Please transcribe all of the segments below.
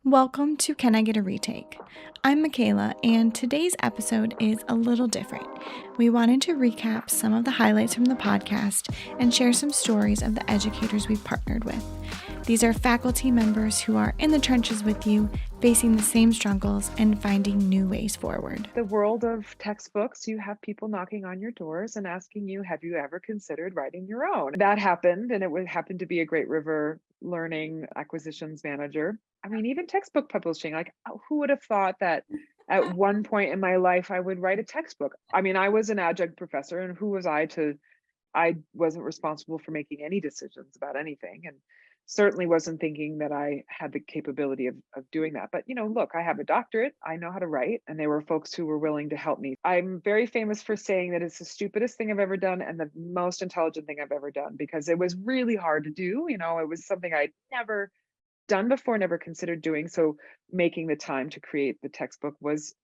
Welcome to Can I Get a Retake? I'm Michaela, and today's episode is a little different. We wanted to recap some of the highlights from the podcast and share some stories of the educators we've partnered with. These are faculty members who are in the trenches with you, facing the same struggles and finding new ways forward. The world of textbooks, you have people knocking on your doors and asking you, have you ever considered writing your own? That happened, and it would happen to be a Great River Learning acquisitions manager. I mean, even textbook publishing, like who would have thought that at one point in my life I would write a textbook? I mean, I was an adjunct professor, and who was I wasn't responsible for making any decisions about anything. And certainly wasn't thinking that I had the capability of doing that. But, look, I have a doctorate. I know how to write. And there were folks who were willing to help me. I'm very famous for saying that it's the stupidest thing I've ever done and the most intelligent thing I've ever done, because it was really hard to do. It was something I'd never done before, never considered doing. So making the time to create the textbook was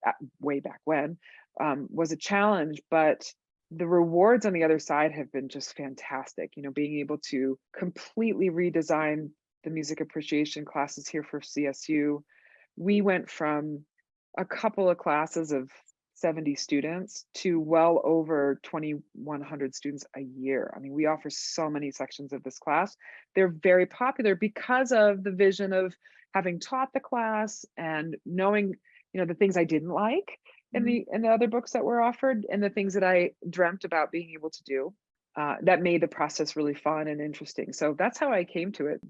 way back when, was a challenge, but the rewards on the other side have been just fantastic. Being able to completely redesign the music appreciation classes here for CSU. We went from a couple of classes of 70 students to well over 2,100 students a year. I mean, we offer so many sections of this class. They're very popular because of the vision of having taught the class and knowing, the things I didn't like in the other books that were offered, and the things that I dreamt about being able to do, that made the process really fun and interesting. So that's how I came to it.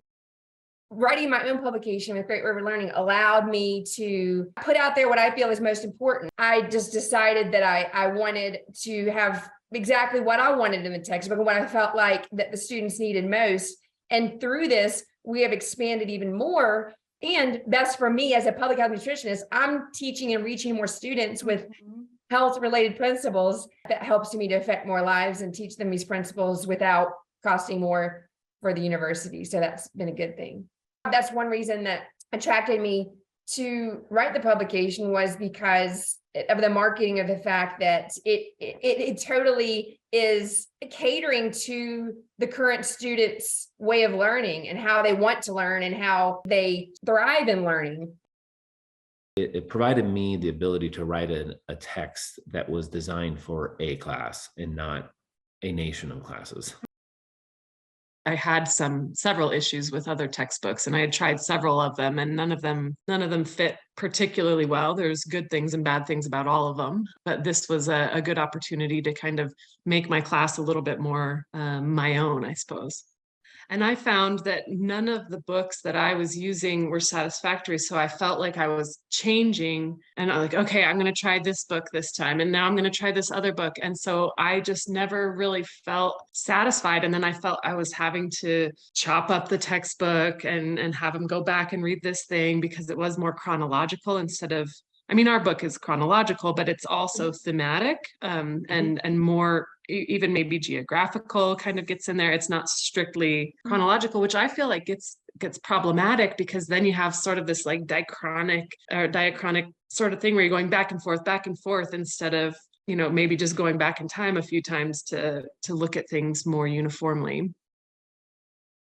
Writing my own publication with Great River Learning allowed me to put out there what I feel is most important. I just decided that I wanted to have exactly what I wanted in the textbook and what I felt like that the students needed most. And through this, we have expanded even more. And that's for me as a public health nutritionist. I'm teaching and reaching more students with health-related principles that helps me to affect more lives and teach them these principles without costing more for the university. So that's been a good thing. That's one reason that attracted me to write the publication, was because of the marketing of the fact that it totally is catering to the current students' way of learning and how they want to learn and how they thrive in learning. It provided me the ability to write a text that was designed for a class and not a nation of classes. I had several issues with other textbooks, and I had tried several of them, and none of them fit particularly well. There's good things and bad things about all of them, but this was a good opportunity to kind of make my class a little bit more my own, I suppose. And I found that none of the books that I was using were satisfactory. So I felt like I was changing, and I'm like, okay, I'm going to try this book this time. And now I'm going to try this other book. And so I just never really felt satisfied. And then I felt I was having to chop up the textbook and have them go back and read this thing, because it was more chronological instead of, I mean, our book is chronological, but it's also thematic, and more even maybe geographical kind of gets in there. It's not strictly chronological, which I feel like gets problematic, because then you have sort of this like diachronic sort of thing where you're going back and forth instead of, maybe just going back in time a few times to look at things more uniformly.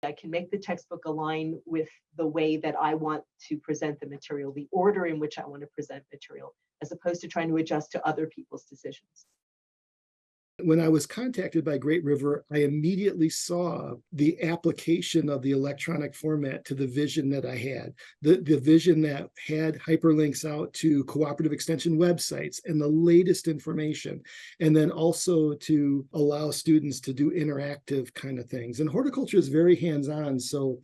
I can make the textbook align with the way that I want to present the material, the order in which I want to present material, as opposed to trying to adjust to other people's decisions. When I was contacted by Great River, I immediately saw the application of the electronic format to the vision that I had, the vision that had hyperlinks out to cooperative extension websites and the latest information, and then also to allow students to do interactive kind of things. And horticulture is very hands-on, so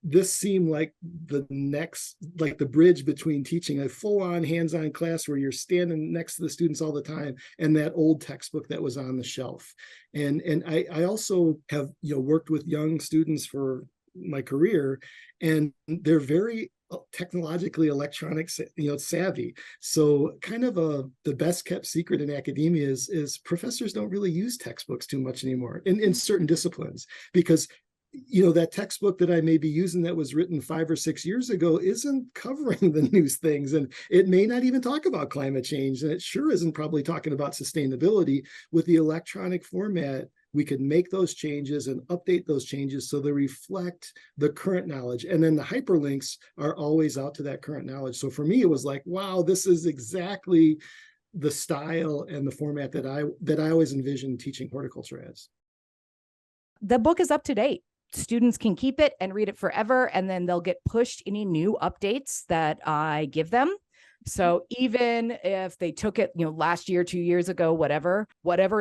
this seemed like the bridge between teaching a full-on hands-on class where you're standing next to the students all the time and that old textbook that was on the shelf. And I also have worked with young students for my career, and they're very technologically electronic savvy. So kind of the best kept secret in academia is professors don't really use textbooks too much anymore in certain disciplines, because that textbook that I may be using that was written 5 or 6 years ago isn't covering the new things. And it may not even talk about climate change. And it sure isn't probably talking about sustainability. With the electronic format, we could make those changes and update those changes so they reflect the current knowledge. And then the hyperlinks are always out to that current knowledge. So for me, it was like, wow, this is exactly the style and the format that I always envisioned teaching horticulture as. The book is up to date. Students can keep it and read it forever, and then they'll get pushed any new updates that I give them. So even if they took it, last year, 2 years ago, whatever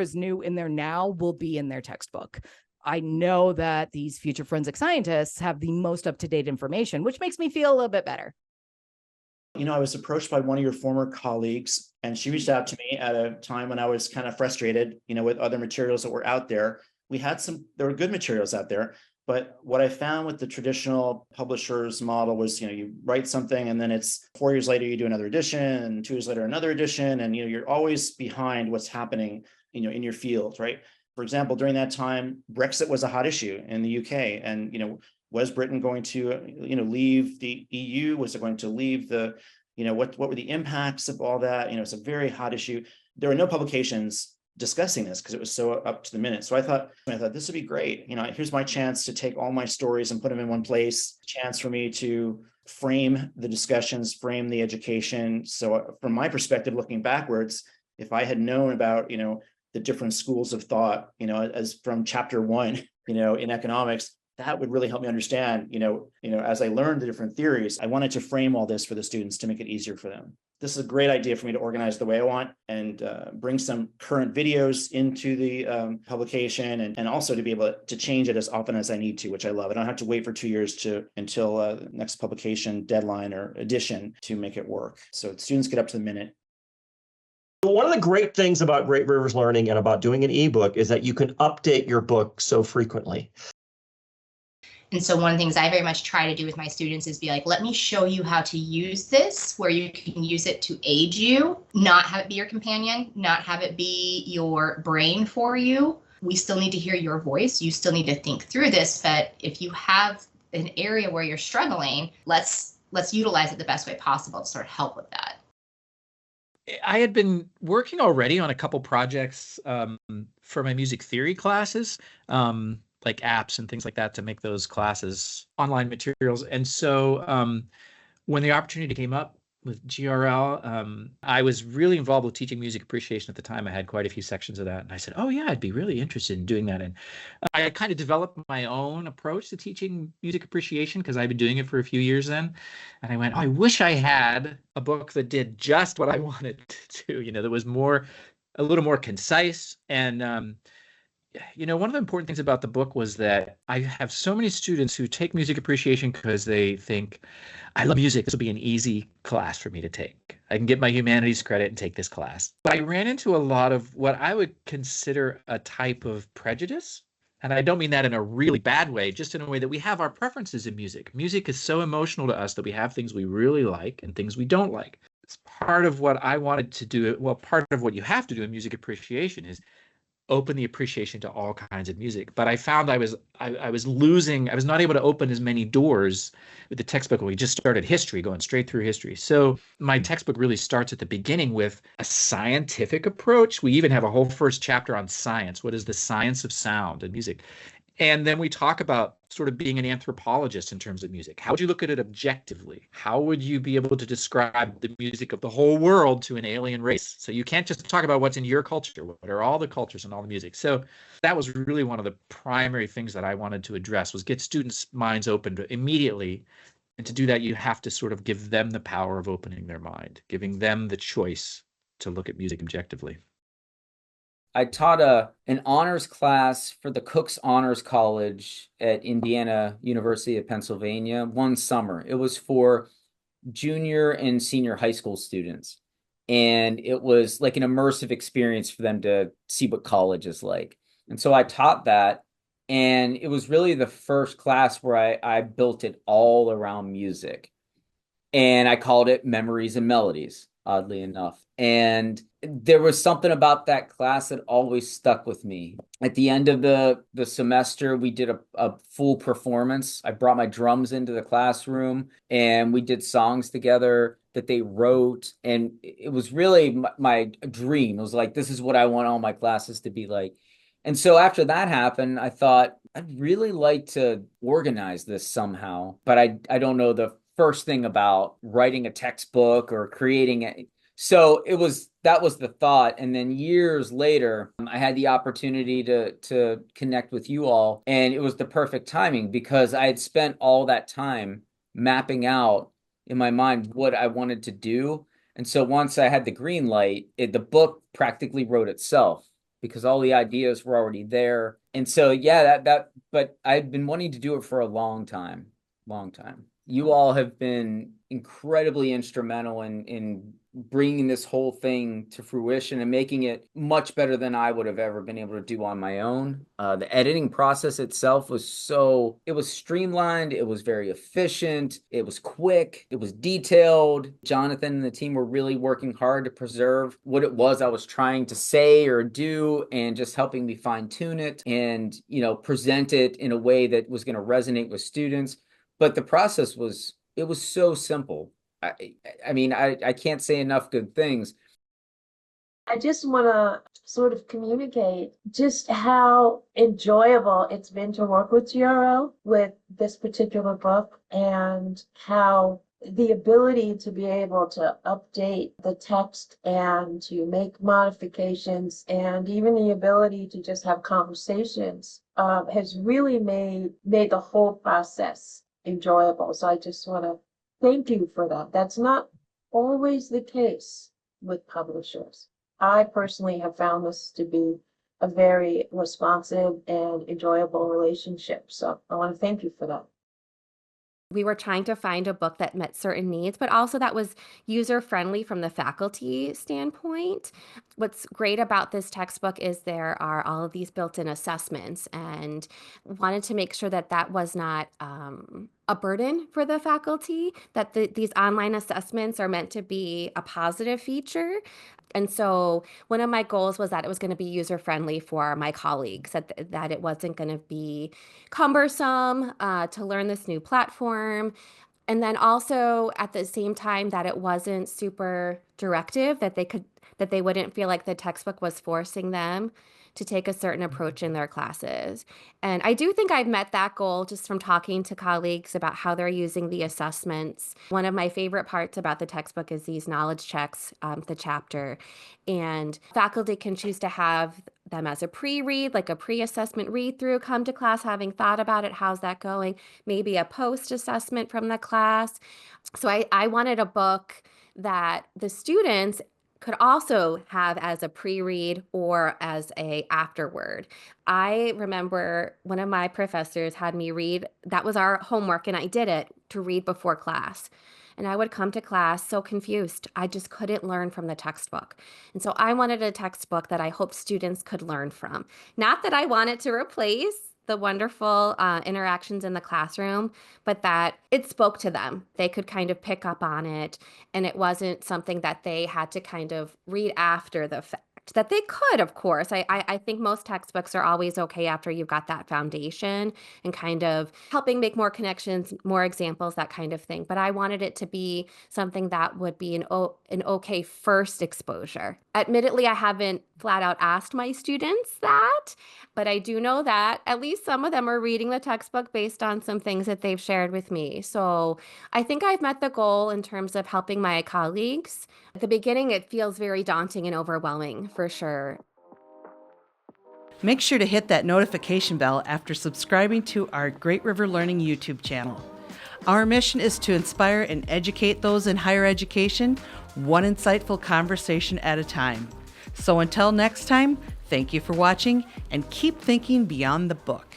is new in there now will be in their textbook. I know that these future forensic scientists have the most up-to-date information, which makes me feel a little bit better. I was approached by one of your former colleagues, and she reached out to me at a time when I was kind of frustrated, with other materials that were out there. There were good materials out there, but what I found with the traditional publishers model was, you write something and then it's 4 years later, you do another edition, and 2 years later, another edition. And, you're always behind what's happening, in your field, right? For example, during that time, Brexit was a hot issue in the UK. And, was Britain going to, leave the EU? Was it going to leave the, what were the impacts of all that? It's a very hot issue. There were no publications discussing this because it was so up to the minute. So I thought this would be great. Here's my chance to take all my stories and put them in one place, chance for me to frame the discussions, frame the education. So from my perspective, looking backwards, if I had known about, the different schools of thought, as from chapter 1, in economics, that would really help me understand, as I learned the different theories. I wanted to frame all this for the students to make it easier for them. This is a great idea for me to organize the way I want and bring some current videos into the publication and also to be able to change it as often as I need to, which I love. I don't have to wait for 2 years until the next publication deadline or edition to make it work. So students get up to the minute. One of the great things about Great Rivers Learning and about doing an ebook is that you can update your book so frequently. And so one of the things I very much try to do with my students is be like, let me show you how to use this, where you can use it to aid you, not have it be your companion, not have it be your brain for you. We still need to hear your voice. You still need to think through this. But if you have an area where you're struggling, let's utilize it the best way possible to sort of help with that. I had been working already on a couple projects for my music theory classes. Like apps and things like that to make those classes online materials. And so when the opportunity came up with GRL, I was really involved with teaching music appreciation at the time. I had quite a few sections of that. And I said, oh yeah, I'd be really interested in doing that. And I kind of developed my own approach to teaching music appreciation because I've been doing it for a few years then. And I went, I wish I had a book that did just what I wanted to do, that was a little more concise. And one of the important things about the book was that I have so many students who take music appreciation because they think, I love music. This will be an easy class for me to take. I can get my humanities credit and take this class. But I ran into a lot of what I would consider a type of prejudice. And I don't mean that in a really bad way, just in a way that we have our preferences in music. Music is so emotional to us that we have things we really like and things we don't like. It's part of what I wanted to do. Well, part of what you have to do in music appreciation is open the appreciation to all kinds of music. But I found I was not able to open as many doors with the textbook when we just started history, going straight through history. So my textbook really starts at the beginning with a scientific approach. We even have a whole first chapter on science. What is the science of sound and music? And then we talk about sort of being an anthropologist in terms of music. How would you look at it objectively? How would you be able to describe the music of the whole world to an alien race? So you can't just talk about what's in your culture. What are all the cultures and all the music? So that was really one of the primary things that I wanted to address, was get students' minds opened immediately. And to do that, you have to sort of give them the power of opening their mind, giving them the choice to look at music objectively. I taught an honors class for the Cook's Honors College at Indiana University of Pennsylvania one summer. It was for junior and senior high school students. And it was like an immersive experience for them to see what college is like. And so I taught that. And it was really the first class where I built it all around music. And I called it Memories and Melodies, oddly enough. And there was something about that class that always stuck with me. At the end of the semester, we did a full performance. I brought my drums into the classroom and we did songs together that they wrote. And it was really my dream. It was like, this is what I want all my classes to be like. And so after that happened, I thought I'd really like to organize this somehow, but I don't know the first thing about writing a textbook or creating it. So that was the thought. And then years later, I had the opportunity to connect with you all, and it was the perfect timing because I had spent all that time mapping out in my mind what I wanted to do. And so once I had the green light, the book practically wrote itself because all the ideas were already there. And so, yeah, but I've been wanting to do it for a long time. You all have been incredibly instrumental in bringing this whole thing to fruition and making it much better than I would have ever been able to do on my own. The editing process itself it was streamlined, it was very efficient, it was quick, it was detailed. Jonathan and the team were really working hard to preserve what it was I was trying to say or do, and just helping me fine tune it and, present it in a way that was going to resonate with students. But the process was so simple. I can't say enough good things. I just want to sort of communicate just how enjoyable it's been to work with GRO with this particular book, and how the ability to be able to update the text and to make modifications, and even the ability to just have conversations has really made the whole process enjoyable. So I just want to thank you for that. That's not always the case with publishers. I personally have found this to be a very responsive and enjoyable relationship. So I want to thank you for that. We were trying to find a book that met certain needs, but also that was user-friendly from the faculty standpoint. What's great about this textbook is there are all of these built-in assessments, and wanted to make sure that that was not a burden for the faculty, that these online assessments are meant to be a positive feature. And so one of my goals was that it was going to be user-friendly for my colleagues, that it wasn't going to be cumbersome to learn this new platform. And then also at the same time that it wasn't super directive, that they wouldn't feel like the textbook was forcing them to take a certain approach in their classes. And I do think I've met that goal just from talking to colleagues about how they're using the assessments. One of my favorite parts about the textbook is these knowledge checks, the chapter. And faculty can choose to have them as a pre-read, like a pre-assessment read-through, come to class having thought about it, how's that going? Maybe a post-assessment from the class. So I wanted a book that the students could also have as a pre-read or as a afterword. I remember one of my professors had me read, that was our homework, and I did it, to read before class. And I would come to class so confused. I just couldn't learn from the textbook. And so I wanted a textbook that I hope students could learn from. Not that I wanted to replace the wonderful interactions in the classroom, but that it spoke to them. They could kind of pick up on it, and it wasn't something that they had to kind of read after the fact. That they could, of course. I think most textbooks are always okay after you've got that foundation and kind of helping make more connections, more examples, that kind of thing. But I wanted it to be something that would be an okay first exposure. Admittedly, I haven't flat out asked my students that, but I do know that at least some of them are reading the textbook based on some things that they've shared with me. So I think I've met the goal in terms of helping my colleagues. At the beginning, it feels very daunting and overwhelming, for sure. Make sure to hit that notification bell after subscribing to our Great River Learning YouTube channel. Our mission is to inspire and educate those in higher education, one insightful conversation at a time. So until next time, thank you for watching, and keep thinking beyond the book.